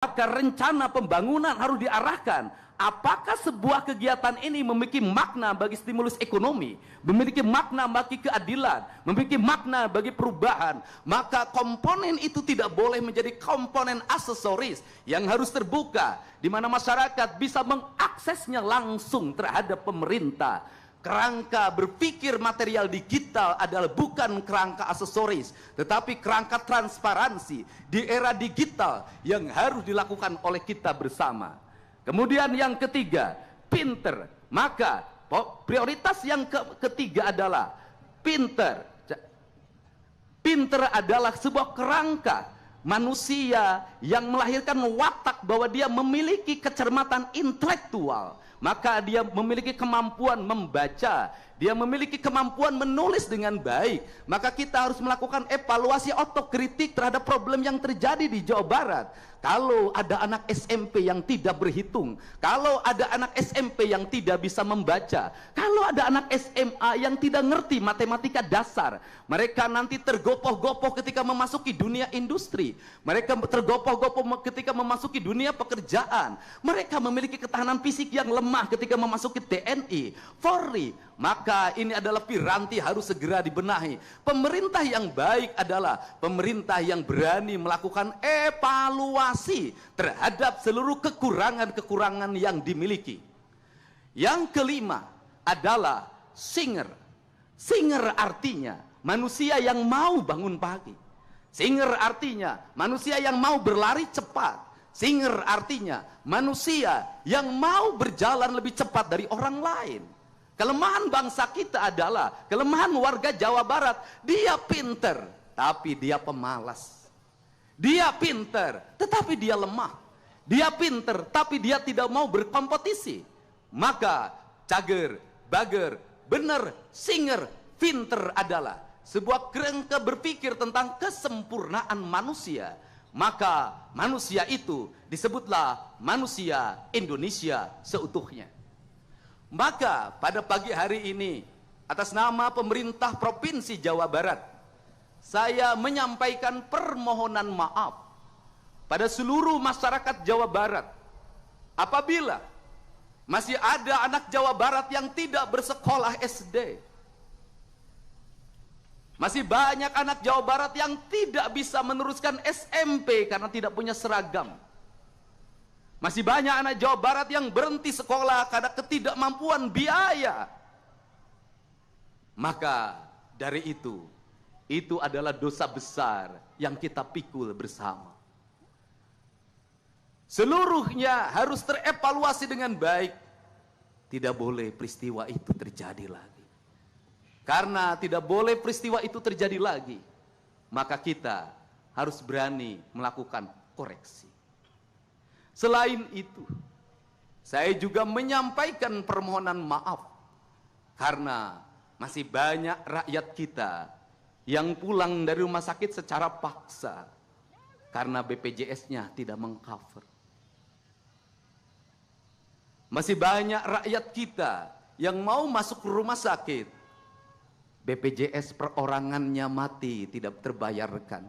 Maka rencana pembangunan harus diarahkan. Apakah sebuah kegiatan ini memiliki makna bagi stimulus ekonomi, memiliki makna bagi keadilan, memiliki makna bagi perubahan, maka komponen itu tidak boleh menjadi komponen aksesoris yang harus terbuka, di mana masyarakat bisa mengaksesnya langsung terhadap pemerintah. Kerangka berpikir material digital adalah bukan kerangka aksesoris, tetapi kerangka transparansi di era digital yang harus dilakukan oleh kita bersama. Kemudian yang ketiga, pinter. Maka prioritas yang ketiga adalah pinter. Pinter adalah sebuah kerangka manusia yang melahirkan watak bahwa dia memiliki kecermatan intelektual. Maka dia memiliki kemampuan membaca, dia memiliki kemampuan menulis dengan baik. Maka kita harus melakukan evaluasi otokritik terhadap problem yang terjadi di Jawa Barat. Kalau ada anak SMP yang tidak berhitung, kalau ada anak SMP yang tidak bisa membaca, kalau ada anak SMA yang tidak ngerti matematika dasar, mereka nanti tergopoh-gopoh ketika memasuki dunia industri, mereka tergopoh-gopoh ketika memasuki dunia pekerjaan, mereka memiliki ketahanan fisik yang lemah ketika memasuki TNI, Polri. Maka ini adalah piranti harus segera dibenahi. Pemerintah yang baik adalah pemerintah yang berani melakukan evaluasi terhadap seluruh kekurangan-kekurangan yang dimiliki. Yang kelima adalah singer. Singer artinya manusia yang mau bangun pagi. Singer artinya manusia yang mau berlari cepat. Singer artinya manusia yang mau berjalan lebih cepat dari orang lain. Kelemahan bangsa kita adalah, kelemahan warga Jawa Barat, dia pinter tapi dia pemalas. Dia pinter tetapi dia lemah. Dia pinter tapi dia tidak mau berkompetisi. Maka cager, bager, bener, singer, pinter adalah sebuah kerangka berpikir tentang kesempurnaan manusia. Maka manusia itu disebutlah manusia Indonesia seutuhnya. Maka pada pagi hari ini, atas nama pemerintah Provinsi Jawa Barat, saya menyampaikan permohonan maaf pada seluruh masyarakat Jawa Barat. Apabila masih ada anak Jawa Barat yang tidak bersekolah SD, masih banyak anak Jawa Barat yang tidak bisa meneruskan SMP karena tidak punya seragam. Masih banyak anak Jawa Barat yang berhenti sekolah karena ketidakmampuan biaya. Maka dari itu adalah dosa besar yang kita pikul bersama. Seluruhnya harus terevaluasi dengan baik. Tidak boleh peristiwa itu terjadi lagi. Karena tidak boleh peristiwa itu terjadi lagi, maka kita harus berani melakukan koreksi. Selain itu, saya juga menyampaikan permohonan maaf karena masih banyak rakyat kita yang pulang dari rumah sakit secara paksa karena BPJS-nya tidak mengcover. Masih banyak rakyat kita yang mau masuk ke rumah sakit, BPJS perorangannya mati, tidak terbayarkan,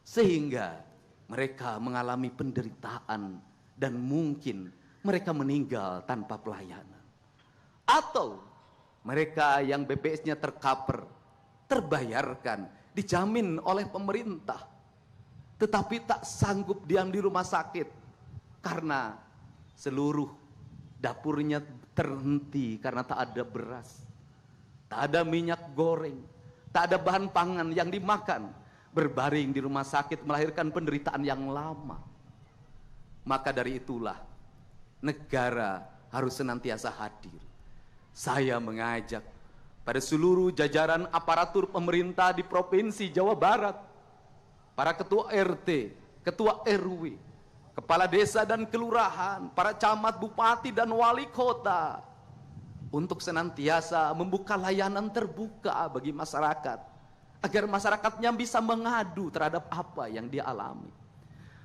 sehingga mereka mengalami penderitaan dan mungkin mereka meninggal tanpa pelayanan. Atau mereka yang BPJS-nya tercover, terbayarkan, dijamin oleh pemerintah, tetapi tak sanggup diam di rumah sakit karena seluruh dapurnya terhenti karena tak ada beras, tak ada minyak goreng, tak ada bahan pangan yang dimakan. Berbaring di rumah sakit melahirkan penderitaan yang lama. Maka dari itulah negara harus senantiasa hadir. Saya mengajak pada seluruh jajaran aparatur pemerintah di Provinsi Jawa Barat, para ketua RT, ketua RW, kepala desa dan kelurahan, para camat, bupati dan wali kota, untuk senantiasa membuka layanan terbuka bagi masyarakat, agar masyarakatnya bisa mengadu terhadap apa yang dia alami.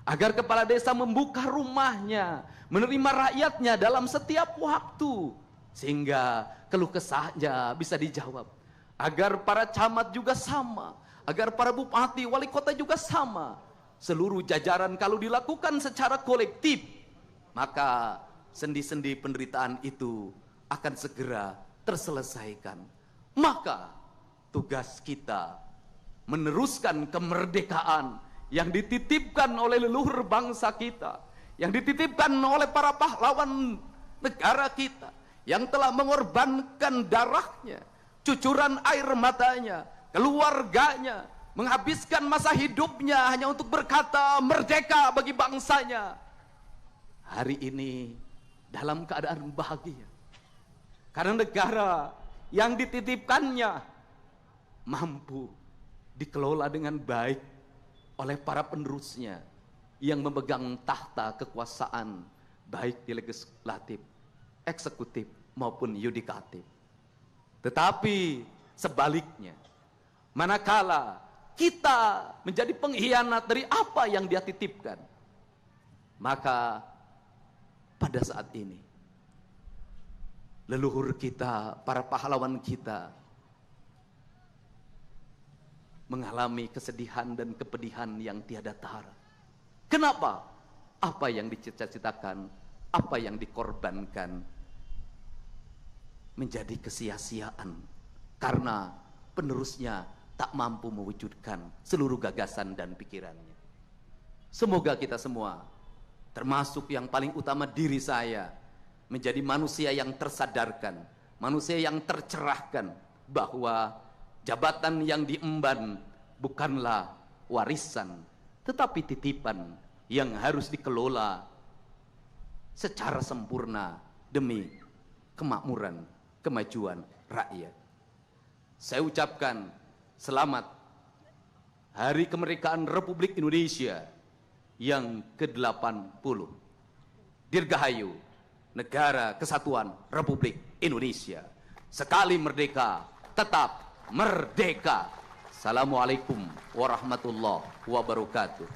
Agar kepala desa membuka rumahnya, menerima rakyatnya dalam setiap waktu, sehingga keluh kesahnya bisa dijawab. Agar para camat juga sama, agar para bupati, wali kota juga sama. seluruh jajaran kalau dilakukan secara kolektif, maka sendi-sendi penderitaan itu akan segera terselesaikan. Maka tugas kita meneruskan kemerdekaan yang dititipkan oleh leluhur bangsa kita, yang dititipkan oleh para pahlawan negara kita, yang telah mengorbankan darahnya, cucuran air matanya, keluarganya, menghabiskan masa hidupnya hanya untuk berkata merdeka bagi bangsanya. Hari ini dalam keadaan bahagia karena negara yang dititipkannya mampu dikelola dengan baik oleh para penerusnya yang memegang tahta kekuasaan baik di legislatif, eksekutif maupun yudikatif. Tetapi sebaliknya, manakala kita menjadi pengkhianat dari apa yang dia titipkan, maka pada saat ini leluhur kita, para pahlawan kita mengalami kesedihan dan kepedihan yang tiada tara. Kenapa? Apa yang dicita-citakan, apa yang dikorbankan menjadi kesia-siaan karena penerusnya tak mampu mewujudkan seluruh gagasan dan pikirannya. Semoga kita semua, termasuk yang paling utama diri saya, menjadi manusia yang tersadarkan, manusia yang tercerahkan bahwa jabatan yang diemban bukanlah warisan, tetapi titipan yang harus dikelola secara sempurna demi kemakmuran, kemajuan rakyat. Saya ucapkan selamat Hari Kemerdekaan Republik Indonesia yang ke-80. Dirgahayu Negara Kesatuan Republik Indonesia. Sekali merdeka, tetap merdeka. Assalamualaikum warahmatullahi wabarakatuh.